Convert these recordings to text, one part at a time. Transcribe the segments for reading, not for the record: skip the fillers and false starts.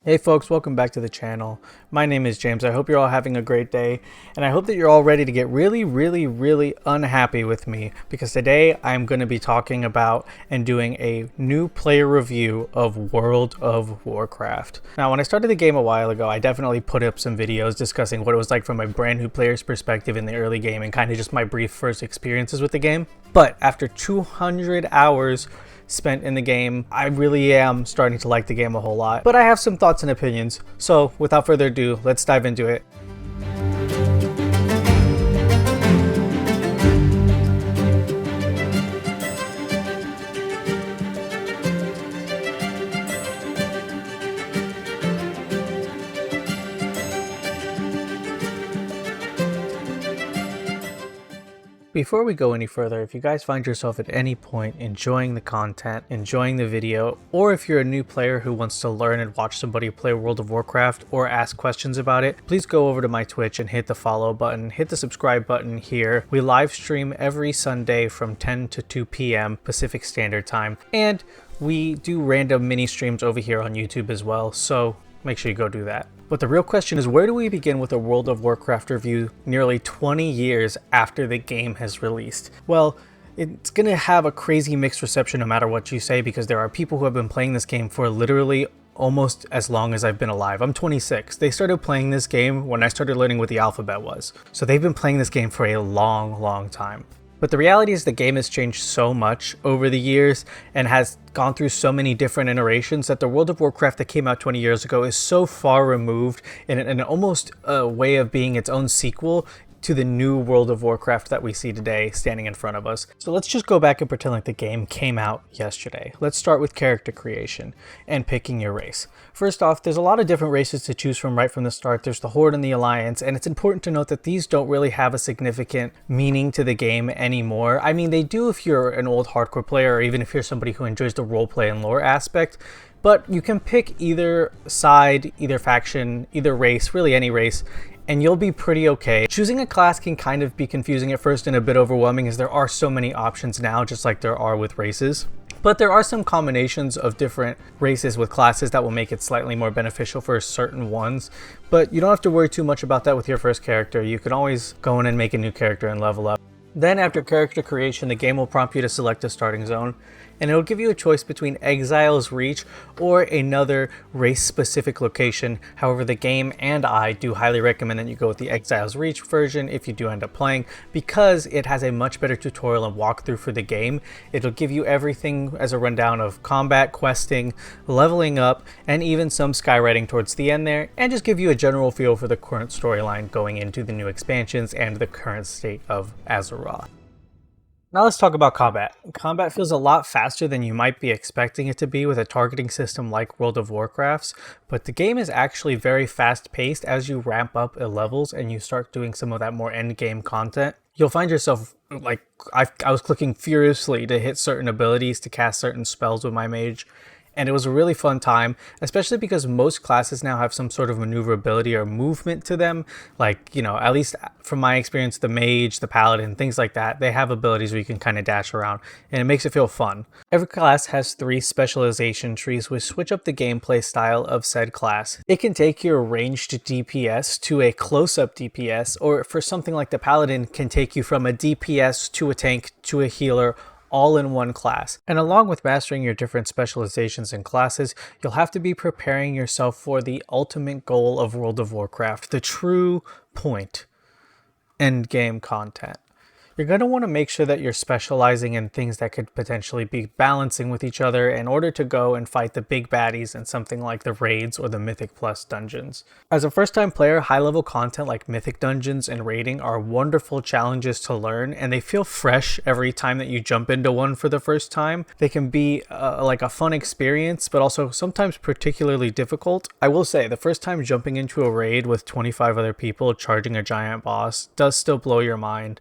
Hey folks, welcome back to the channel. My name is James. I hope you're all having a great day, and I hope that you're all ready to get really unhappy with me, because today I'm going to be talking about and doing a new player review of World of Warcraft. Now, when I started the game a while ago, I definitely put up some videos discussing what it was like from a brand new player's perspective in the early game and kind of just my brief first experiences with the game. But after 200 hours spent in the game, I really am starting to like the game a whole lot. But I have some thoughts and opinions, so without further ado, let's dive into it. Before we go any further, if you guys find yourself at any point enjoying the content, enjoying the video, or if you're a new player who wants to learn and watch somebody play World of Warcraft or ask questions about it, please go over to my Twitch and hit the follow button, hit the subscribe button here. We live stream every Sunday from 10 to 2 p.m. Pacific Standard Time, and we do random mini streams over here on YouTube as well, so make sure you go do that. But the real question is, where do we begin with a World of Warcraft review nearly 20 years after the game has released? Well, it's going to have a crazy mixed reception no matter what you say, because there are people who have been playing this game for literally almost as long as I've been alive. I'm 26. They started playing this game when I started learning what the alphabet was. So they've been playing this game for a long time. But the reality is the game has changed so much over the years and has gone through so many different iterations that the World of Warcraft that came out 20 years ago is so far removed in almost a way of being its own sequel to the new World of Warcraft that we see today standing in front of us. So let's just go back and pretend like the game came out yesterday. Let's start with character creation and picking your race. First off, there's a lot of different races to choose from right from the start. There's the Horde and the Alliance, and it's important to note that these don't really have a significant meaning to the game anymore. I mean, they do if you're an old hardcore player, or even if you're somebody who enjoys the roleplay and lore aspect, but you can pick either side, either faction, either race, really any race, and you'll be pretty okay. Choosing a class can kind of be confusing at first and a bit overwhelming, as there are so many options now, just like there are with races. But there are some combinations of different races with classes that will make it slightly more beneficial for certain ones. But you don't have to worry too much about that with your first character. You can always go in and make a new character and level up. Then after character creation, the game will prompt you to select a starting zone, and it'll give you a choice between Exile's Reach or another race-specific location. However, the game and I do highly recommend that you go with the Exile's Reach version if you do end up playing, because it has a much better tutorial and walkthrough for the game. It'll give you everything as a rundown of combat, questing, leveling up, and even some skywriting towards the end there, and just give you a general feel for the current storyline going into the new expansions and the current state of Azeroth. Now let's talk about combat. Combat feels a lot faster than you might be expecting it to be with a targeting system like World of Warcraft's, but the game is actually very fast paced as you ramp up levels and you start doing some of that more end game content. You'll find yourself, like, I was clicking furiously to hit certain abilities, to cast certain spells with my mage. And it was a really fun time, especially because most classes now have some sort of maneuverability or movement to them. Like, you know, at least from my experience, the mage, the paladin, things like that, they have abilities where you can kind of dash around, and it makes it feel fun. Every class has 3 specialization trees which switch up the gameplay style of said class. It can take your ranged DPS to a close-up DPS, or for something like the paladin, can take you from a DPS to a tank to a healer, all in one class. And along with mastering your different specializations and classes, you'll have to be preparing yourself for the ultimate goal of World of Warcraft, the true point: end game content. You're going to want to make sure that you're specializing in things that could potentially be balancing with each other in order to go and fight the big baddies in something like the raids or the Mythic Plus dungeons. As a first-time player, high-level content like Mythic dungeons and raiding are wonderful challenges to learn, and they feel fresh every time that you jump into one for the first time. They can be like a fun experience, but also sometimes particularly difficult. I will say, the first time jumping into a raid with 25 other people charging a giant boss does still blow your mind,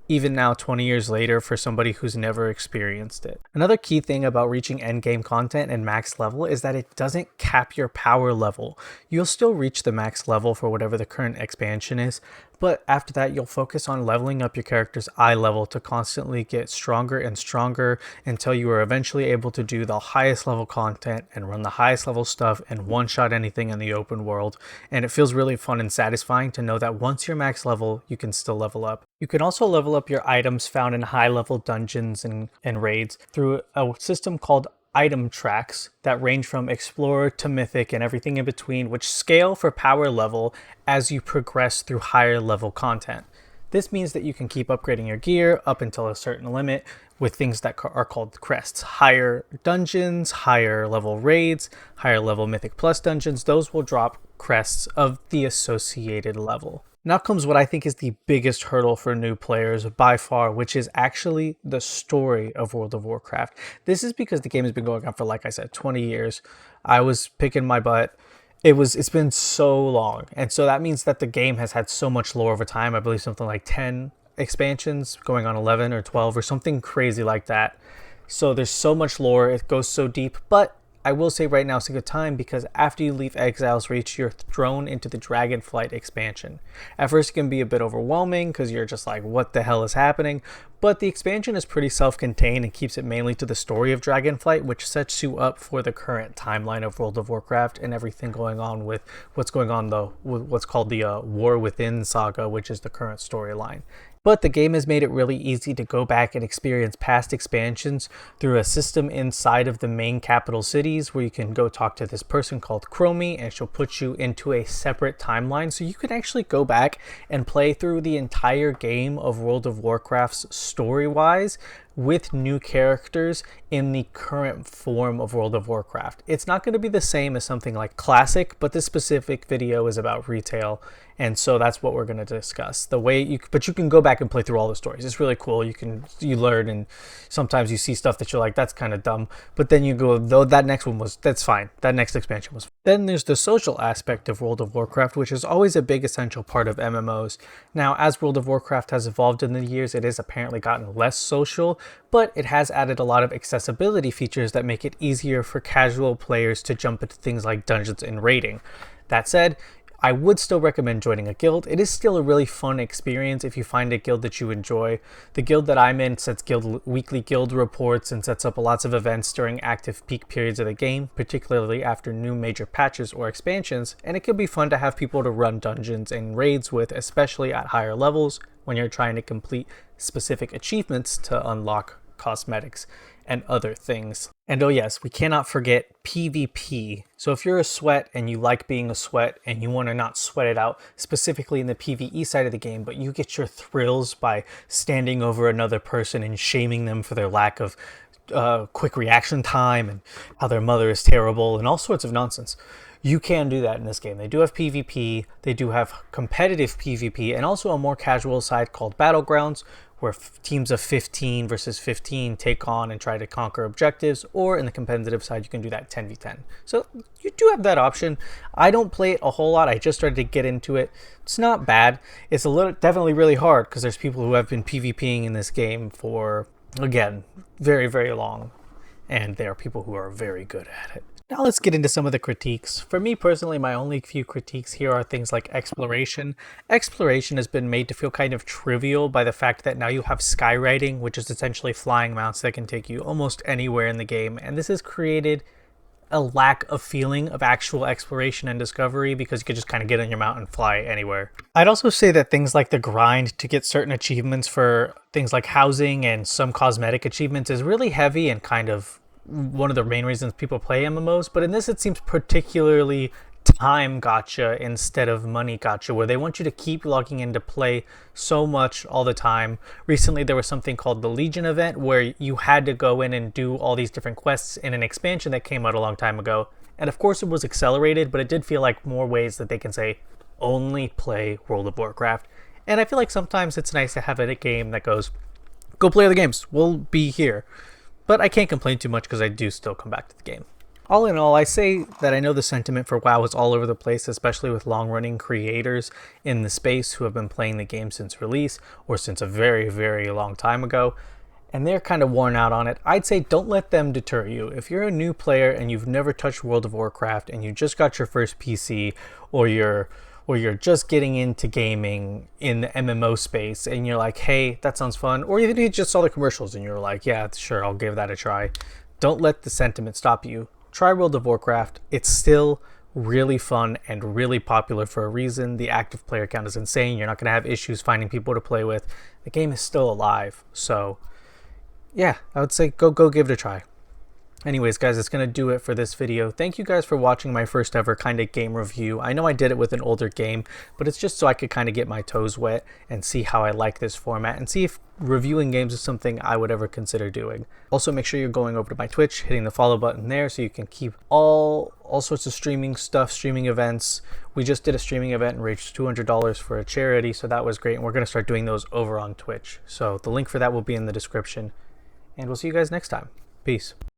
even now 20 years later, for somebody who's never experienced it. Another key thing about reaching endgame content and max level is that it doesn't cap your power level. You'll still reach the max level for whatever the current expansion is, But after that, you'll focus on leveling up your character's eye level to constantly get stronger and stronger until you are eventually able to do the highest level content and run the highest level stuff and one-shot anything in the open world. And it feels really fun and satisfying to know that once you're max level, you can still level up. You can also level up your items found in high-level dungeons and raids through a system called item tracks that range from explorer to mythic and everything in between, which scale for power level as you progress through higher level content. This means that you can keep upgrading your gear up until a certain limit with things that are called crests. Higher dungeons, higher level raids, higher level mythic plus dungeons, those will drop crests of the associated level. Now comes what I think is the biggest hurdle for new players by far, which is actually the story of World of Warcraft. This is because the game has been going on for, like I said, 20 years. I was picking my butt. It's been so long. And so that means that the game has had so much lore over time. I believe something like 10 expansions, going on 11 or 12 or something crazy like that. So there's so much lore. It goes so deep. But I will say right now it's a good time because after you leave Exile's Reach, you're thrown into the Dragonflight expansion. At first it can be a bit overwhelming because you're just like, what the hell is happening? But the expansion is pretty self-contained and keeps it mainly to the story of Dragonflight, which sets you up for the current timeline of World of Warcraft and everything going on with what's going on with what's called the War Within saga, which is the current storyline. But the game has made it really easy to go back and experience past expansions through a system inside of the main capital cities where you can go talk to this person called Chromie and she'll put you into a separate timeline. So you can actually go back and play through the entire game of World of Warcraft's story-wise with new characters in the current form of World of Warcraft. It's not going to be the same as something like Classic, but this specific video is about retail, and so that's what we're going to discuss. But you can go back and play through all the stories. It's really cool. You learn, and sometimes you see stuff that you're like, that's kind of dumb, but then you go, though that next one that's fine. That next expansion was. Then there's the social aspect of World of Warcraft, which is always a big essential part of MMOs. Now, as World of Warcraft has evolved in the years, it has apparently gotten less social, but it has added a lot of accessibility features that make it easier for casual players to jump into things like dungeons and raiding. That said, I would still recommend joining a guild. It is still a really fun experience if you find a guild that you enjoy. The guild that I'm in sets weekly guild reports and sets up lots of events during active peak periods of the game, particularly after new major patches or expansions, and it can be fun to have people to run dungeons and raids with, especially at higher levels when you're trying to complete specific achievements to unlock cosmetics and other things. And oh yes, we cannot forget PvP. So if you're a sweat and you like being a sweat and you want to not sweat it out specifically in the PvE side of the game, but you get your thrills by standing over another person and shaming them for their lack of quick reaction time and how their mother is terrible and all sorts of nonsense, you can do that in this game. They do have PvP, they do have competitive PvP, and also a more casual side called Battlegrounds, where teams of 15 versus 15 take on and try to conquer objectives, or in the competitive side, you can do that 10v10. So you do have that option. I don't play it a whole lot. I just started to get into it. It's not bad. It's definitely really hard because there's people who have been PvPing in this game for, again, very, very long. And there are people who are very good at it. Now let's get into some of the critiques. For me personally, my only few critiques here are things like exploration. Exploration has been made to feel kind of trivial by the fact that now you have skywriting, which is essentially flying mounts that can take you almost anywhere in the game. And this has created a lack of feeling of actual exploration and discovery because you could just kind of get on your mount and fly anywhere. I'd also say that things like the grind to get certain achievements for things like housing and some cosmetic achievements is really heavy and kind of one of the main reasons people play MMOs, but in this it seems particularly time gotcha instead of money gotcha, where they want you to keep logging in to play so much all the time. Recently there was something called the Legion event where you had to go in and do all these different quests in an expansion that came out a long time ago, and of course it was accelerated, but it did feel like more ways that they can say only play World of Warcraft. And I feel like sometimes it's nice to have a game that goes, go play the games, we'll be here. But I can't complain too much because I do still come back to the game. All in all, I say that I know the sentiment for WoW is all over the place, especially with long-running creators in the space who have been playing the game since release or since a very, very long time ago, and they're kind of worn out on it. I'd say don't let them deter you. If you're a new player and you've never touched World of Warcraft and you just got your first PC or your or you're just getting into gaming in the MMO space and you're like, hey, that sounds fun, or even you just saw the commercials and you're like, yeah, sure, I'll give that a try. Don't let the sentiment stop you. Try World of Warcraft. It's still really fun and really popular for a reason. The active player count is insane. You're not going to have issues finding people to play with. The game is still alive. So yeah, I would say go give it a try. Anyways, guys, that's going to do it for this video. Thank you guys for watching my first ever kind of game review. I know I did it with an older game, but it's just so I could kind of get my toes wet and see how I like this format and see if reviewing games is something I would ever consider doing. Also, make sure you're going over to my Twitch, hitting the follow button there so you can keep all sorts of streaming stuff, streaming events. We just did a streaming event and raised $200 for a charity, so that was great. And we're going to start doing those over on Twitch. So the link for that will be in the description. And we'll see you guys next time. Peace.